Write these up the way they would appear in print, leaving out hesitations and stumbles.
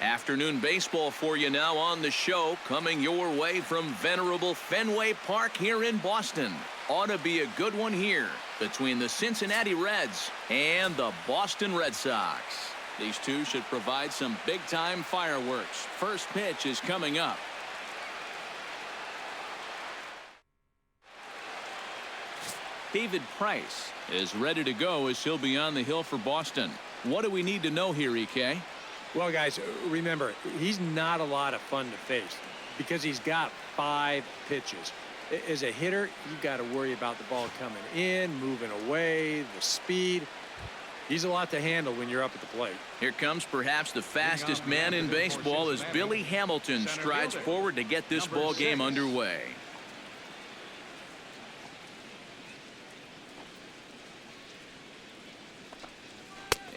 Afternoon baseball for you now on the show, coming your way from venerable Fenway Park here in Boston. Ought to be a good one here between the Cincinnati Reds and the Boston Red Sox. These two should provide some big-time fireworks. First pitch is coming up. David Price is ready to go as he'll be on the hill for Boston. What do we need to know here, EK? Well, guys, remember, he's not a lot of fun to face because he's got 5 pitches. As a hitter, you've got to worry about the ball coming in, moving away, the speed. He's a lot to handle when you're up at the plate. Here comes perhaps the fastest man in baseball as Billy Hamilton strides forward to get this ball game underway.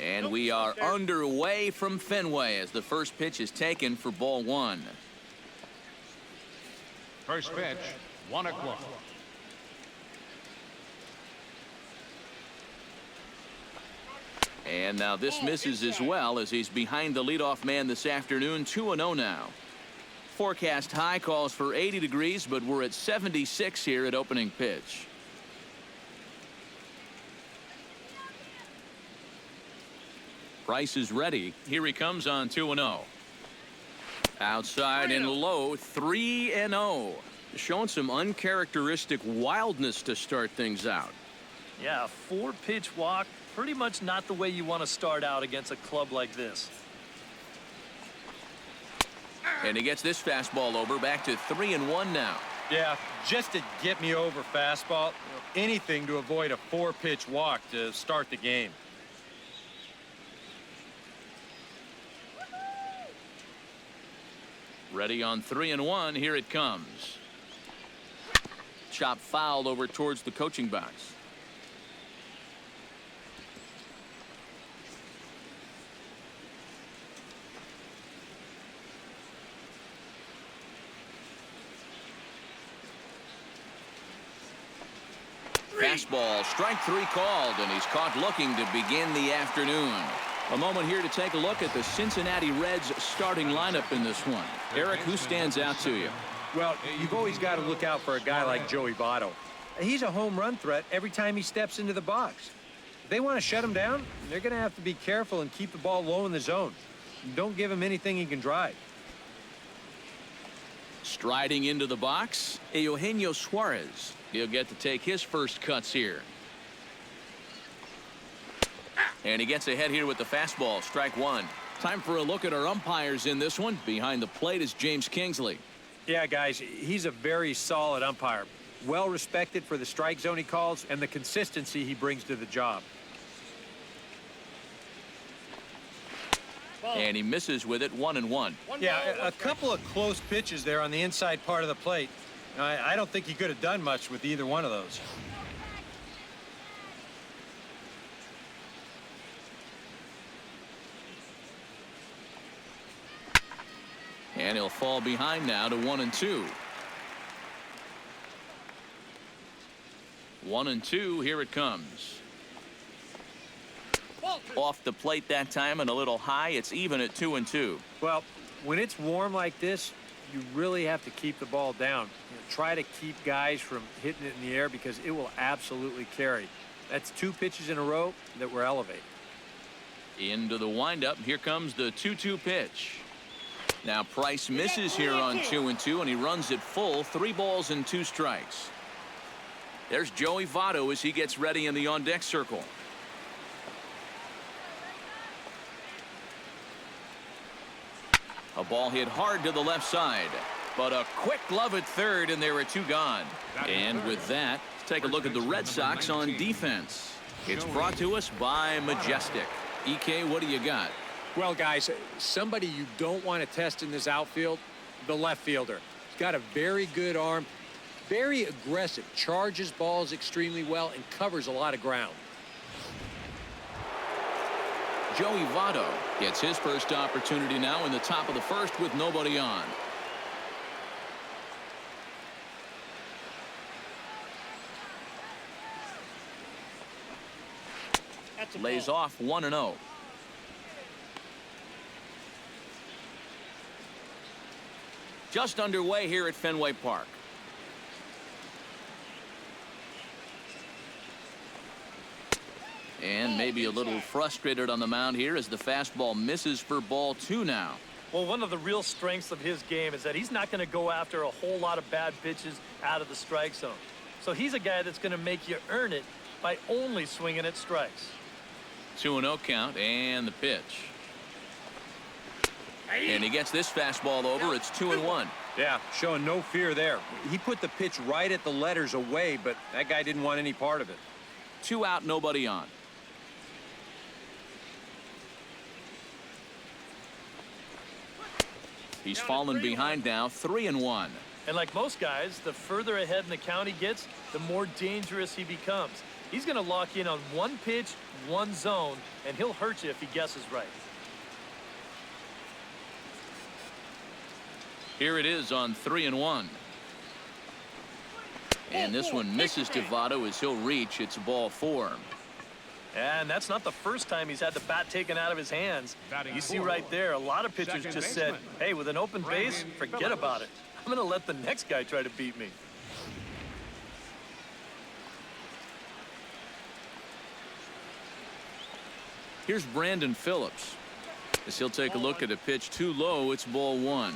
And we are underway from Fenway as the first pitch is taken for ball 1. First pitch, 1-0. And now this misses as well as he's behind the leadoff man this afternoon. 2-0 now. Forecast high calls for 80 degrees, but we're at 76 here at opening pitch. Price is ready. Here he comes on 2-0. Outside and low, 3-0. Showing some uncharacteristic wildness to start things out. Yeah, 4-pitch walk. Pretty much not the way you want to start out against a club like this. And he gets this fastball over, back to 3-1 now. Yeah, just to get me over fastball, anything to avoid a 4-pitch walk to start the game. Ready on 3-1. Here it comes. Chop fouled over towards the coaching box. Fastball, strike 3 called, and he's caught looking to begin the afternoon. A moment here to take a look at the Cincinnati Reds starting lineup in this one. Eric, who stands out to you? Well, you've always got to look out for a guy like Joey Votto. He's a home run threat every time he steps into the box. If they want to shut him down, they're going to have to be careful and keep the ball low in the zone. Don't give him anything he can drive. Striding into the box, Eugenio Suarez. He'll get to take his first cuts here. And he gets ahead here with the fastball, strike 1. Time for a look at our umpires in this one. Behind the plate is James Kingsley. Yeah, guys, he's a very solid umpire. Well respected for the strike zone he calls and the consistency he brings to the job. And he misses with it, 1-1. Yeah, a couple of close pitches there on the inside part of the plate. I don't think he could have done much with either one of those. And he'll fall behind now to 1-2. 1-2, here it comes. Off the plate that time and a little high. It's even at 2-2. Well, when it's warm like this, you really have to keep the ball down. Try to keep guys from hitting it in the air because it will absolutely carry. That's 2 pitches in a row that were elevated. Into the windup. Here comes the 2-2 pitch. Now Price misses here on 2-2, and he runs it full. 3 balls and 2 strikes. There's Joey Votto as he gets ready in the on-deck circle. A ball hit hard to the left side, but a quick glove at third, and there are 2 gone. And with that, let's take a look at the Red Sox on defense. It's brought to us by Majestic. EK, what do you got? Well, guys, somebody you don't want to test in this outfield, the left fielder. He's got a very good arm, very aggressive, charges balls extremely well, and covers a lot of ground. Joey Votto gets his first opportunity now in the top of the first with nobody on. Lays off 1-0. just underway here at Fenway Park. And maybe a little frustrated on the mound here as the fastball misses for ball 2 now. Well, one of the real strengths of his game is that he's not going to go after a whole lot of bad pitches out of the strike zone. So he's a guy that's going to make you earn it by only swinging at strikes. 2-0 count and the pitch. And he gets this fastball over. It's 2-1. Yeah, showing no fear there. He put the pitch right at the letters away, but that guy didn't want any part of it. 2 out, nobody on. He's fallen behind now, 3-1. And like most guys, the further ahead in the count he gets, the more dangerous he becomes. He's going to lock in on one pitch, one zone, and he'll hurt you if he guesses right. Here it is on 3-1. And this one misses Devato as he'll reach. It's ball 4. And that's not the first time he's had the bat taken out of his hands. You see right there, a lot of pitchers just said, hey, with an open base, forget about it. I'm going to let the next guy try to beat me. Here's Brandon Phillips. As he'll take a look at a pitch too low, it's ball 1.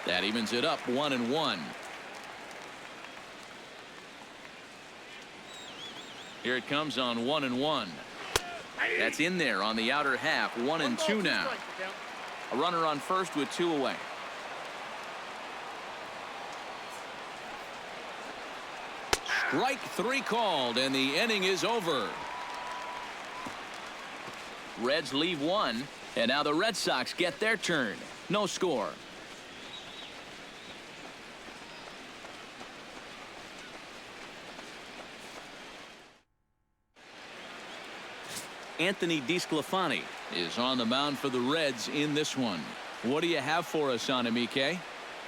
That evens it up, 1-1. Here it comes on 1-1. That's in there on the outer half. 1-2 now. A runner on first with 2 away. Strike 3 called, and the inning is over. Reds leave 1, and now the Red Sox get their turn. No score. Anthony DeSclafani is on the mound for the Reds in this one. What do you have for us on him, EK?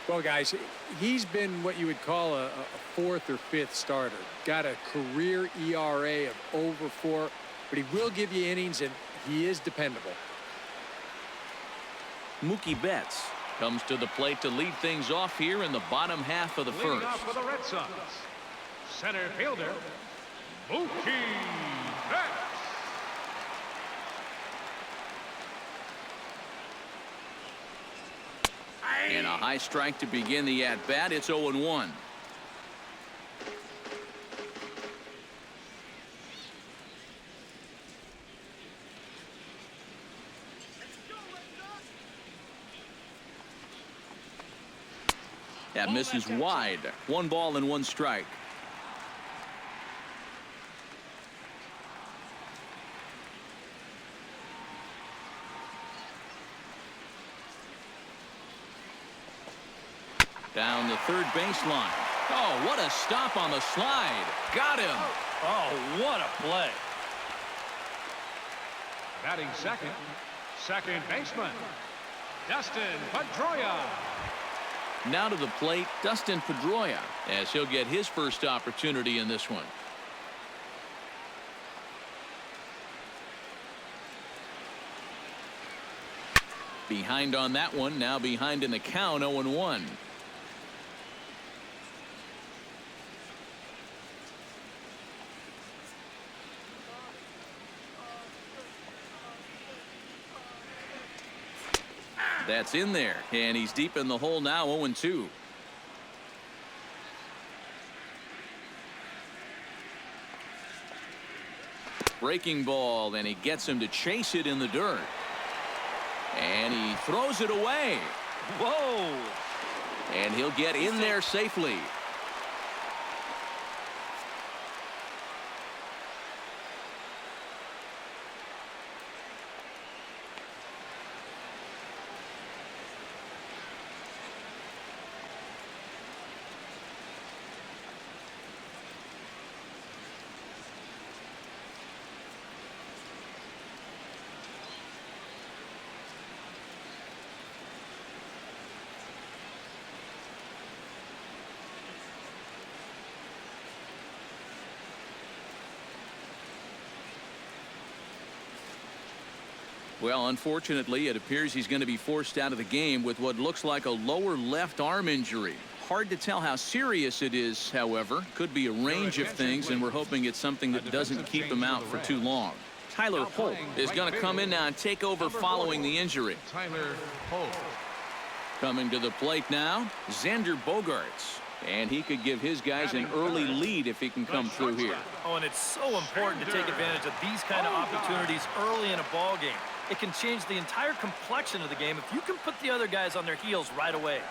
Well, guys, he's been what you would call a 4th or 5th starter. Got a career ERA of over 4, but he will give you innings, and he is dependable. Mookie Betts comes to the plate to lead things off here in the bottom half of the Leading first. off for the Red Sox, center fielder, Mookie Betts. And a high strike to begin the at-bat. It's 0-1. That misses wide. 1 ball and 1 strike. Down the third baseline. Oh, what a stop on the slide. Got him. Oh, what a play. Batting second, second baseman, Dustin Pedroia. Now to the plate, Dustin Pedroia, as he'll get his first opportunity in this one. Behind on that one, now behind in the count, 0-1. That's in there, and he's deep in the hole now, 0-2. Breaking ball, and he gets him to chase it in the dirt. And he throws it away. Whoa. And he'll get in there safely. Well, unfortunately, it appears he's going to be forced out of the game with what looks like a lower left arm injury. Hard to tell how serious it is, however. Could be a range of things, and we're hoping it's something that doesn't keep him out for too long. Tyler Holt is going to come in now and take over following the injury. Tyler Holt. Coming to the plate now, Xander Bogaerts. And he could give his guys an early lead if he can come through here. Oh, and it's so important to take advantage of these kind of opportunities early in a ball game. It can change the entire complexion of the game if you can put the other guys on their heels right away.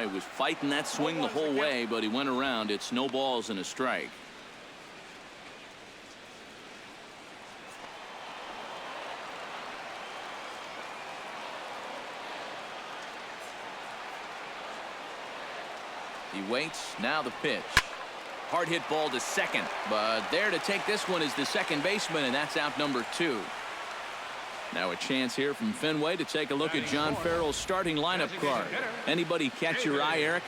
He was fighting that swing the whole way, but he went around. It's no balls and a strike. He waits. Now the pitch. Hard hit ball to second. But there to take this one is the second baseman, and that's out number 2. Now a chance here from Fenway to take a look at John Farrell's starting lineup card. Anybody catch your eye, Eric?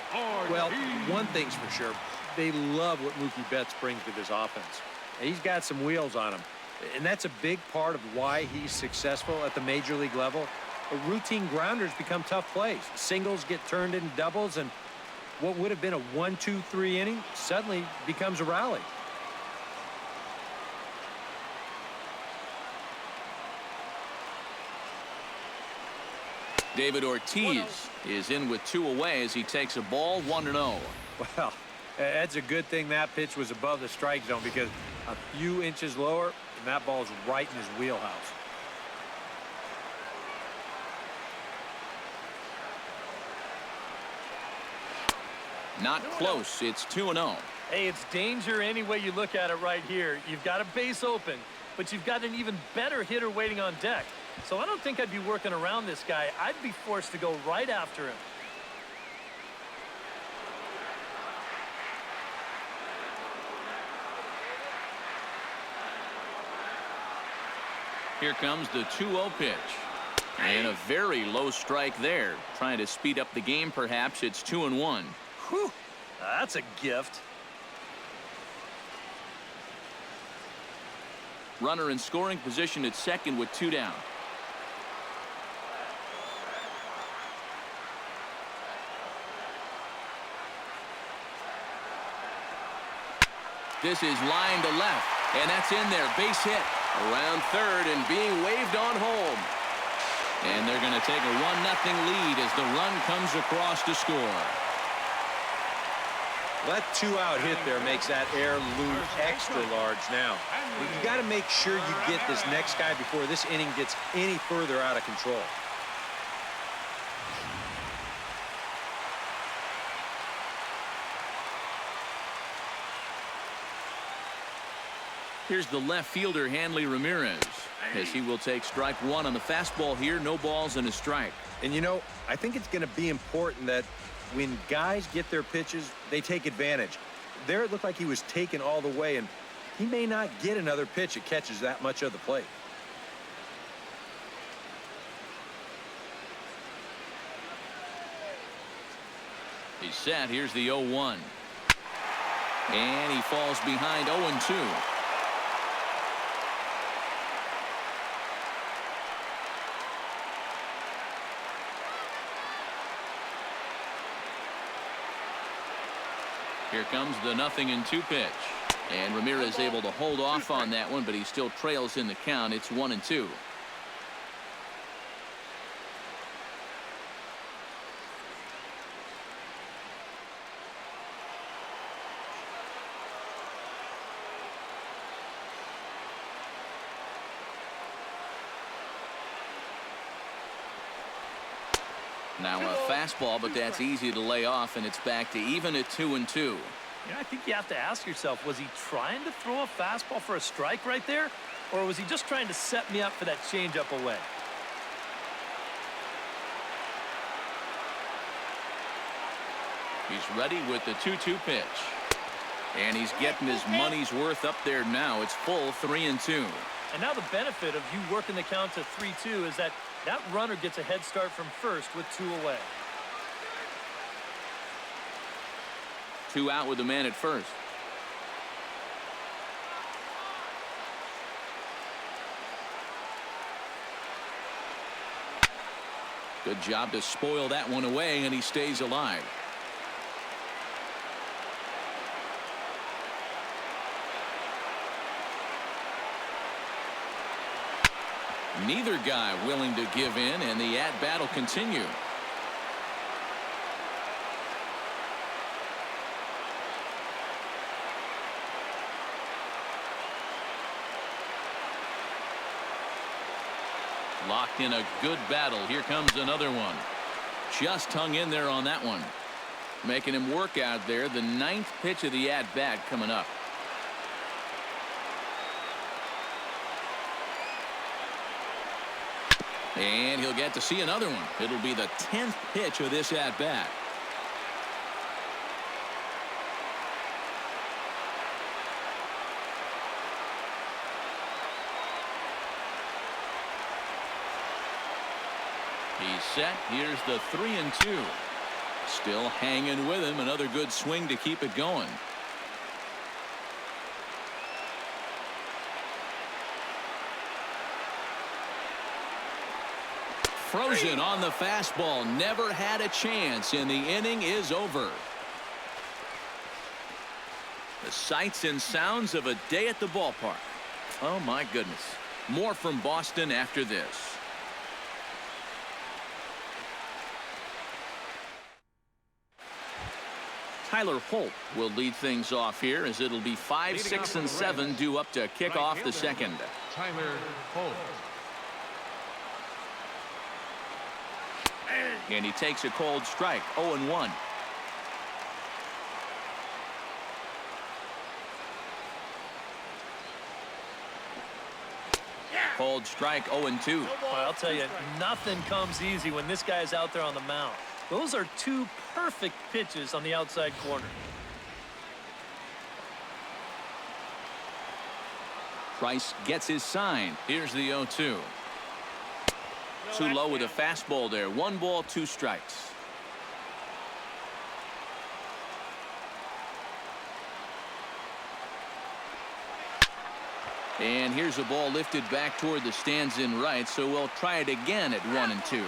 Well, one thing's for sure. They love what Mookie Betts brings to this offense. He's got some wheels on him. And that's a big part of why he's successful at the major league level. Routine grounders become tough plays. Singles get turned into doubles, and what would have been a 1-2-3 inning suddenly becomes a rally. David Ortiz is in with 2 away as he takes a ball 1-0. Well, that's a good thing that pitch was above the strike zone, because a few inches lower and that ball's right in his wheelhouse. Not close. It's 2-0. Hey, it's danger any way you look at it right here. You've got a base open, but you've got an even better hitter waiting on deck. So I don't think I'd be working around this guy. I'd be forced to go right after him. Here comes the 2-0 pitch. And a very low strike there. Trying to speed up the game, perhaps. It's 2-1. Whew, that's a gift. Runner in scoring position at second with 2 down. This is line to left, and that's in there. Base hit around third and being waved on home. And they're going to take a 1-0 lead as the run comes across to score. That 2-out hit there makes that air loom extra large now. You got to make sure you get this next guy before this inning gets any further out of control. Here's the left fielder, Hanley Ramirez, as he will take strike 1 on the fastball here. No balls and a strike. And, you know, I think it's going to be important that when guys get their pitches, they take advantage. There it looked like he was taken all the way, and he may not get another pitch that catches that much of the plate. He's set. Here's the 0-1. And he falls behind 0-2. Here comes the 0-2 pitch. And Ramirez able to hold off on that one, but he still trails in the count. It's 1-2. Now a fastball, but that's easy to lay off, and it's back to even at 2-2. You know, I think you have to ask yourself, was he trying to throw a fastball for a strike right there? Or was he just trying to set me up for that changeup away? He's ready with the 2-2 pitch. And he's getting his money's worth up there now. It's full 3-2. And now the benefit of you working the count to 3-2 is that that runner gets a head start from first with 2 away. 2 out with the man at first. Good job to spoil that one away, and he stays alive. Neither guy willing to give in, and the at-bat will continue. Locked in a good battle. Here comes another one. Just hung in there on that one. Making him work out there. The 9th pitch of the at-bat coming up. And he'll get to see another one. It'll be the 10th pitch of this at-bat. He's set. Here's the 3-2. Still hanging with him. Another good swing to keep it going. Frozen on the fastball. Never had a chance, and the inning is over. The sights and sounds of a day at the ballpark. Oh, my goodness. More from Boston after this. Tyler Holt will lead things off here, as it'll be 5, 6, and 7 due up to kick off the second. Tyler Holt. And he takes a cold strike. 0-1. Cold strike. 0-2. Well, I'll tell you, nothing comes easy when this guy's out there on the mound. Those are two perfect pitches on the outside corner. Price gets his sign. Here's the 0-2. Too low with a fastball there. 1 ball, 2 strikes. And here's a ball lifted back toward the stands in right, so we'll try it again at 1-2.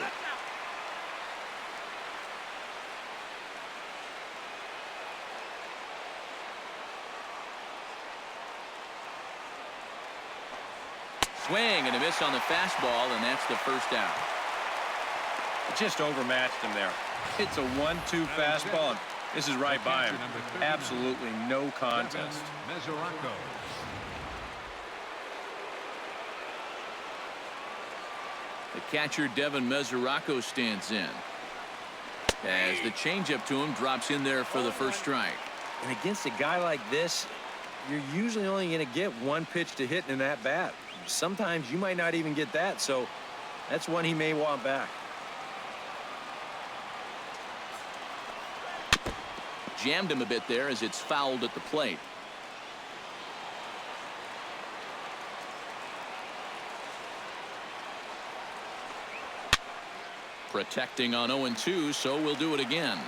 Swing and a miss on the fastball, and that's the first out. Just overmatched him there. It's a 1-2 fastball. This is right by him. Absolutely no contest. The catcher Devin Mesoraco stands in, as the changeup to him drops in there for the first strike. And against a guy like this, you're usually only going to get 1 pitch to hit in that bat. Sometimes you might not even get that, so that's one he may want back. Jammed him a bit there as it's fouled at the plate. Protecting on 0-2, so we'll do it again.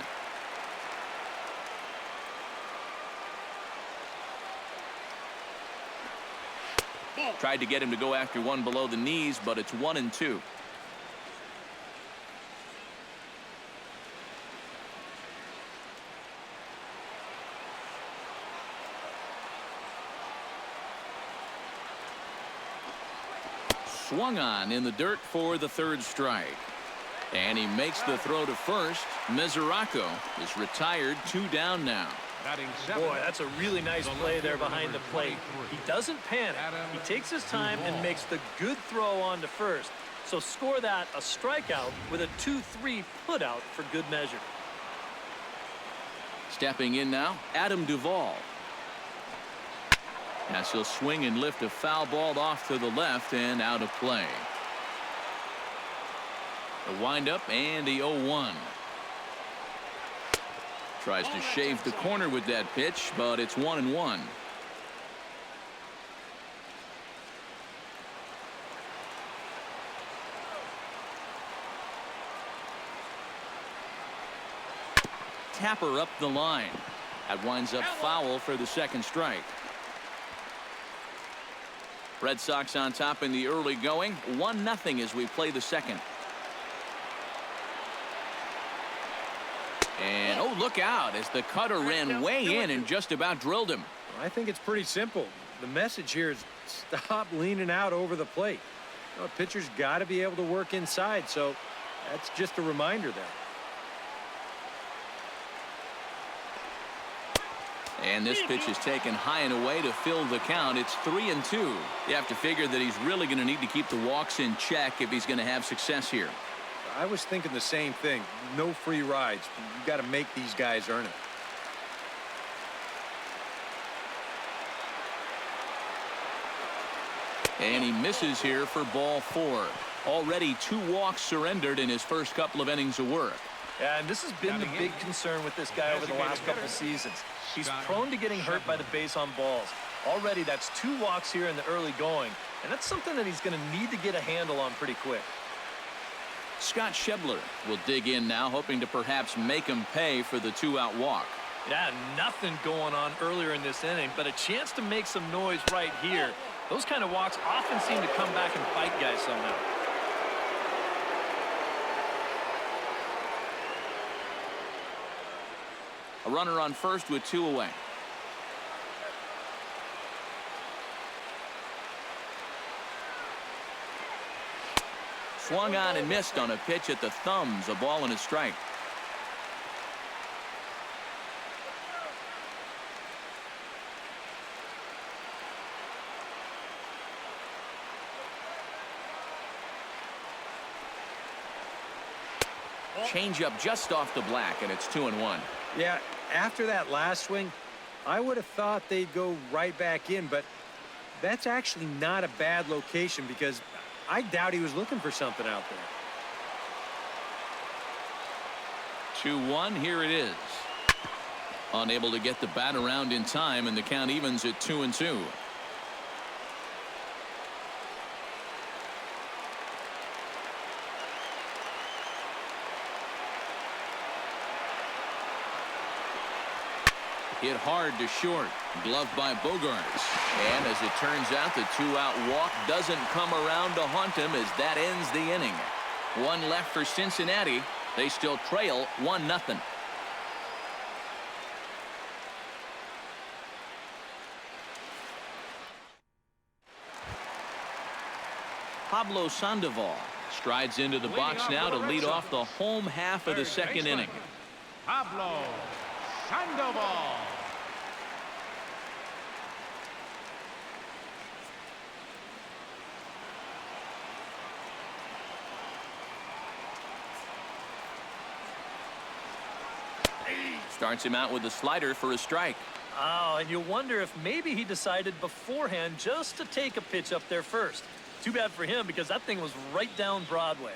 Tried to get him to go after one below the knees, but it's 1-2. Swung on in the dirt for the 3rd strike. And he makes the throw to first. Mesoraco is retired. 2 down now. Boy, that's a really nice play there behind the plate. He doesn't panic. He takes his time and makes the good throw on to first. So score that a strikeout with a 2-3 putout for good measure. Stepping in now, Adam Duvall. As he'll swing and lift a foul ball off to the left and out of play. The windup and the 0-1. Tries to shave the corner with that pitch, but it's 1-1. Tapper up the line. That winds up foul for the 2nd strike. Red Sox on top in the early going. 1-0 as we play the 2nd. And, oh, look out as the cutter ran way in and just about drilled him. I think it's pretty simple. The message here is stop leaning out over the plate. You know, a pitcher's got to be able to work inside, so that's just a reminder there. And this pitch is taken high and away to fill the count. It's 3-2. You have to figure that he's really going to need to keep the walks in check if he's going to have success here. I was thinking the same thing. No free rides. You got to make these guys earn it. And he misses here for ball 4. Already 2 walks surrendered in his first couple of innings of work. Yeah, and this has been the big concern with this guy over the last couple of seasons. He's prone to getting hurt by the base on balls. Already that's 2 walks here in the early going, and that's something that he's going to need to get a handle on pretty quick. Scott Schebler will dig in now, hoping to perhaps make him pay for the 2-out walk. Yeah, nothing going on earlier in this inning, but a chance to make some noise right here. Those kind of walks often seem to come back and bite guys somehow. A runner on first with 2 away. Swung on and missed on a pitch at the thumbs. A ball and a strike. Changeup just off the black, and it's 2-1. Yeah, after that last swing, I would have thought they'd go right back in, but that's actually not a bad location because I doubt he was looking for something out there. 2-1, here it is. Unable to get the bat around in time, and the count evens at 2-2. Hit hard to short. Gloved by Bogarts. And as it turns out, the 2-out walk doesn't come around to haunt him as that ends the inning. 1 left for Cincinnati. They still trail 1-0. Pablo Sandoval strides into the box now to lead off the home half of the second inning. Pablo Sandoval. Starts him out with a slider for a strike. Oh, and you wonder if maybe he decided beforehand just to take a pitch up there first. Too bad for him because that thing was right down Broadway.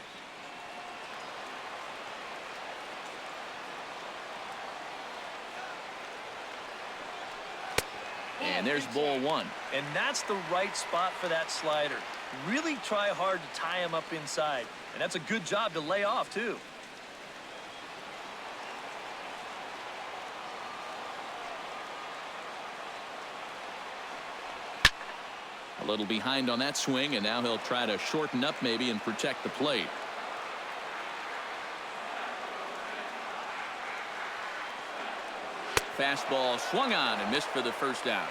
And there's ball 1. And that's the right spot for that slider. Really try hard to tie him up inside. And that's a good job to lay off, too. A little behind on that swing, and now he'll try to shorten up maybe and protect the plate. Fastball swung on and missed for the first out.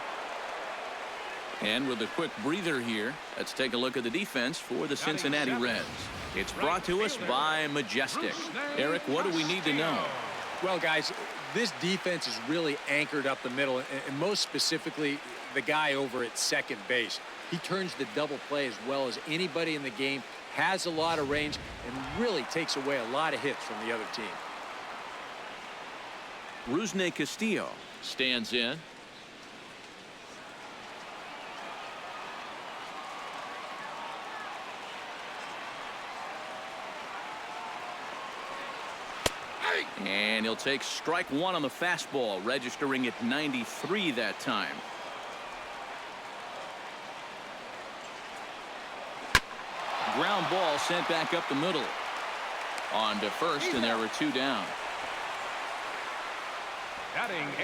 And with a quick breather here, let's take a look at the defense for the Cincinnati Reds. It's brought to us by Majestic. Eric, what do we need to know? Well, guys, this defense is really anchored up the middle, and most specifically, the guy over at second base. He turns the double play as well as anybody in the game, has a lot of range, and really takes away a lot of hits from the other team. Rusney Castillo stands in. And he'll take strike 1 on the fastball, registering at 93 that time. Ground ball sent back up the middle. On to first, and there were 2 down.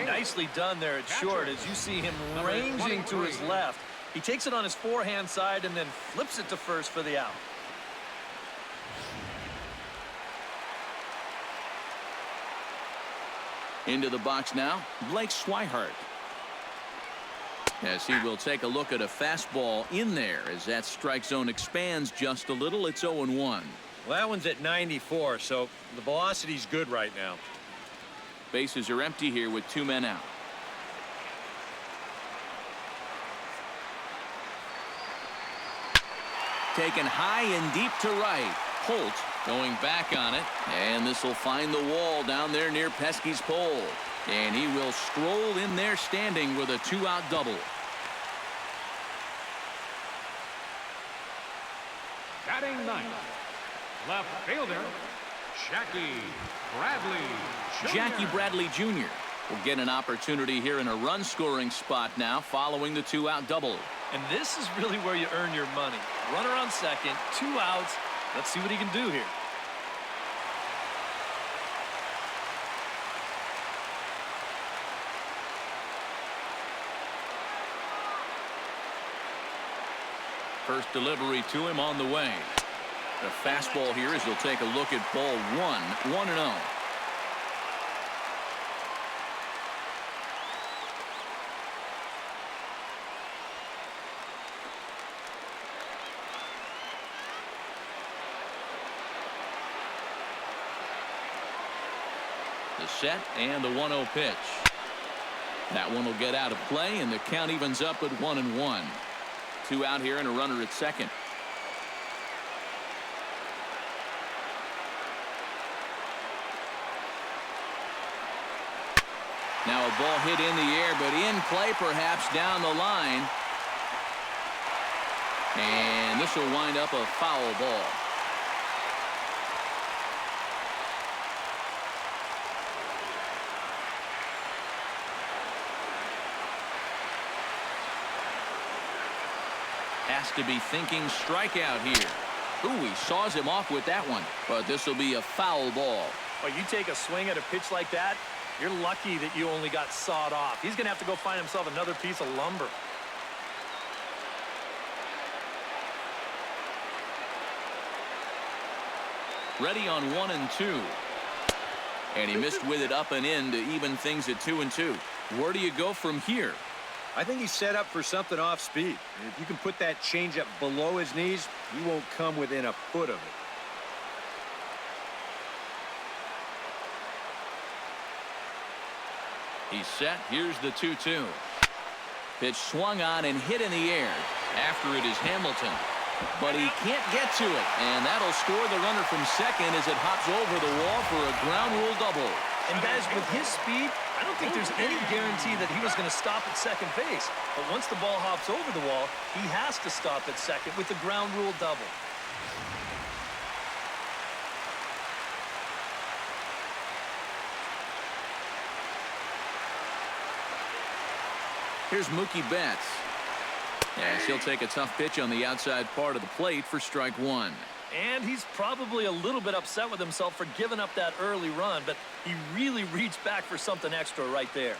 Nicely done there at short as you see him ranging to his left. He takes it on his forehand side and then flips it to first for the out. Into the box now, Blake Swihart. As he will take a look at a fastball in there as that strike zone expands just a little. It's 0-1. Well, that one's at 94, so the velocity's good right now. Bases are empty here with 2 men out. Taken high and deep to right. Holt going back on it, and this will find the wall down there near Pesky's pole. And he will stroll in there standing with a 2-out double. Batting ninth, left fielder, Jackie Bradley Jr. Jackie Bradley Jr. will get an opportunity here in a run-scoring spot now following the 2-out double. And this is really where you earn your money. Runner on second, 2 outs. Let's see what he can do here. First delivery to him on the way. The fastball here as he'll take a look at ball 1-0. The set and the 1-0 pitch. That one will get out of play, and the count evens up at 1-1. 2 out here and a runner at second. Now a ball hit in the air, but in play perhaps down the line. And this will wind up a foul ball. Has to be thinking strikeout here. Ooh, he saws him off with that one, but this will be a foul ball. Well, you take a swing at a pitch like that, you're lucky that you only got sawed off. He's going to have to go find himself another piece of lumber. Ready on 1-2. And he missed with it up and in to even things at 2-2. Where do you go from here? I think he's set up for something off speed. If you can put that changeup below his knees, he won't come within a foot of it. He's set. Here's the 2-2. Pitch swung on and hit in the air. After it is Hamilton. But he can't get to it. And that'll score the runner from second as it hops over the wall for a ground rule double. And guys, with his speed, I don't think there's any guarantee that he was going to stop at second base. But once the ball hops over the wall, he has to stop at second with the ground rule double. Here's Mookie Betts. As he'll take a tough pitch on the outside part of the plate for strike 1. And he's probably a little bit upset with himself for giving up that early run, but he really reached back for something extra right there.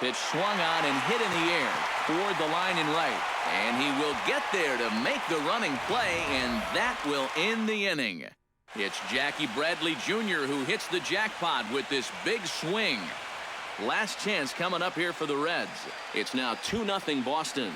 Pitch swung on and hit in the air toward the line and right. And he will get there to make the running play, and that will end the inning. It's Jackie Bradley Jr. who hits the jackpot with this big swing. Last chance coming up here for the Reds. It's now 2-0 Boston.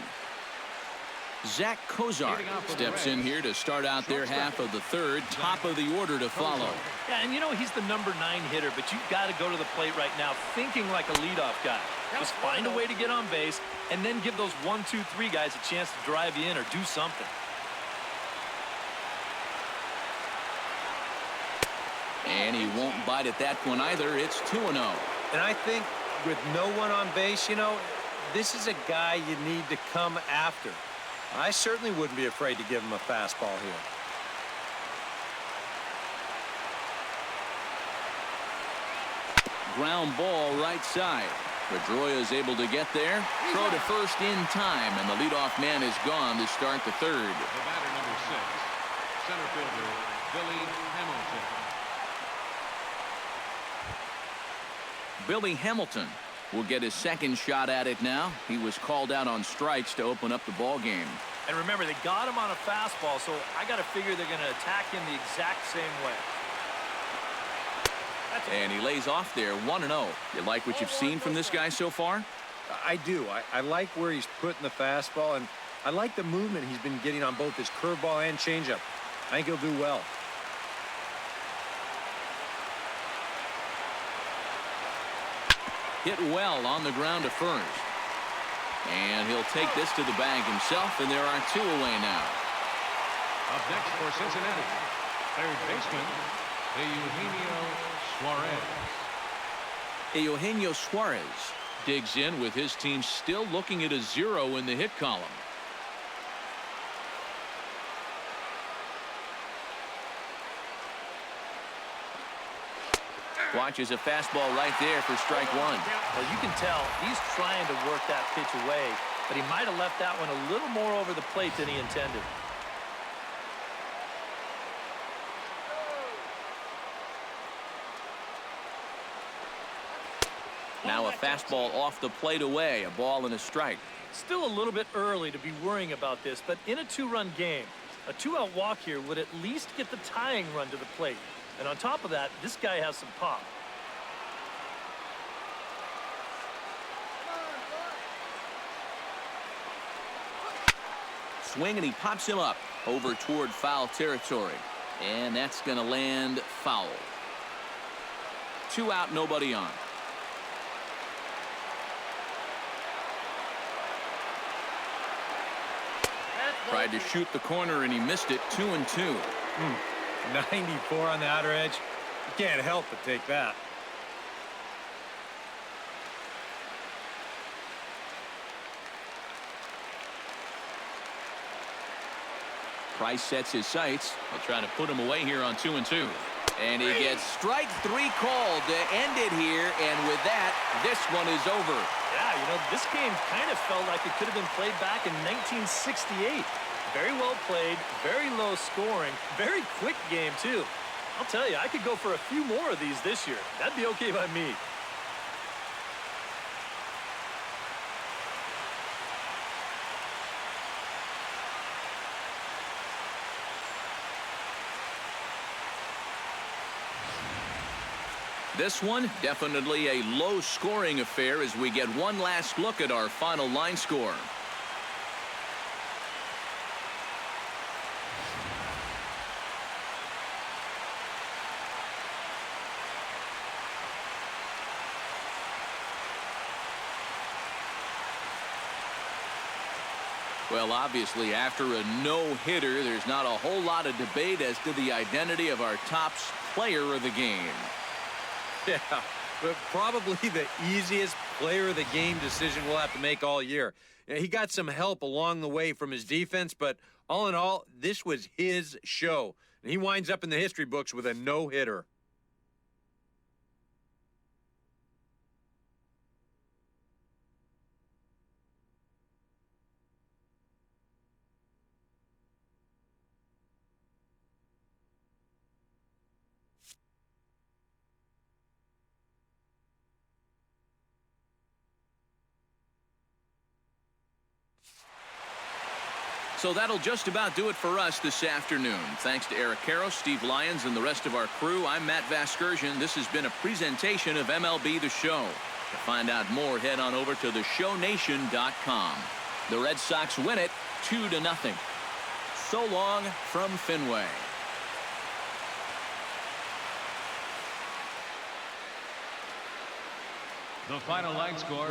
Zach Kozar steps in here to start out their half of the third. Top of the order to follow. Yeah, and you know he's the number 9 hitter, but you've got to go to the plate right now thinking like a leadoff guy. Just find a way to get on base and then give those 1, 2, 3 guys a chance to drive you in or do something. And he won't bite at that one either. It's 2-0. And I think with no one on base, you know, this is a guy you need to come after. I certainly wouldn't be afraid to give him a fastball here. Ground ball right side. Pedroia is able to get there. Throw to first in time, and the leadoff man is gone to start the third. The batter, number 6, center fielder, Billy Hamilton. Billy Hamilton will get his second shot at it now. He was called out on strikes to open up the ball game. And remember, they got him on a fastball, so I got to figure they're going to attack him the exact same way. And he lays off there 1-0. You like what you've seen from this guy so far? I do. I like where he's putting the fastball, and I like the movement he's been getting on both his curveball and changeup. I think he'll do well. Hit well on the ground to first. And he'll take this to the bag himself, and there are 2 away now. Up next for Cincinnati, third baseman, Eugenio Suarez digs in with his team still looking at a 0 in the hit column. Watches a fastball right there for strike 1. Well, you can tell he's trying to work that pitch away, but he might have left that one a little more over the plate than he intended. Now a fastball off the plate away, a ball and a strike. Still a little bit early to be worrying about this, but in a 2-run game, a 2-out walk here would at least get the tying run to the plate. And on top of that, this guy has some pop. Swing, and he pops him up over toward foul territory. And that's going to land foul. 2 out, nobody on. Tried to shoot the corner, and he missed it. 2-2. 94 on the outer edge. You can't help but take that. Price sets his sights. He'll try to put him away here on 2-2. And he gets strike 3 called to end it here. And with that, this one is over. Yeah, you know, this game kind of felt like it could have been played back in 1968. Very well played, very low scoring, very quick game, too. I'll tell you, I could go for a few more of these this year. That'd be okay by me. This one, definitely a low-scoring affair as we get one last look at our final line score. Well, obviously, after a no-hitter, there's not a whole lot of debate as to the identity of our top player of the game. Yeah, but probably the easiest player of the game decision we'll have to make all year. He got some help along the way from his defense, but all in all, this was his show. And he winds up in the history books with a no-hitter. So that'll just about do it for us this afternoon. Thanks to Eric Caro, Steve Lyons, and the rest of our crew. I'm Matt Vasgersian. This has been a presentation of MLB The Show. To find out more, head on over to theshownation.com. The Red Sox win it 2-0. So long from Fenway. The final line score.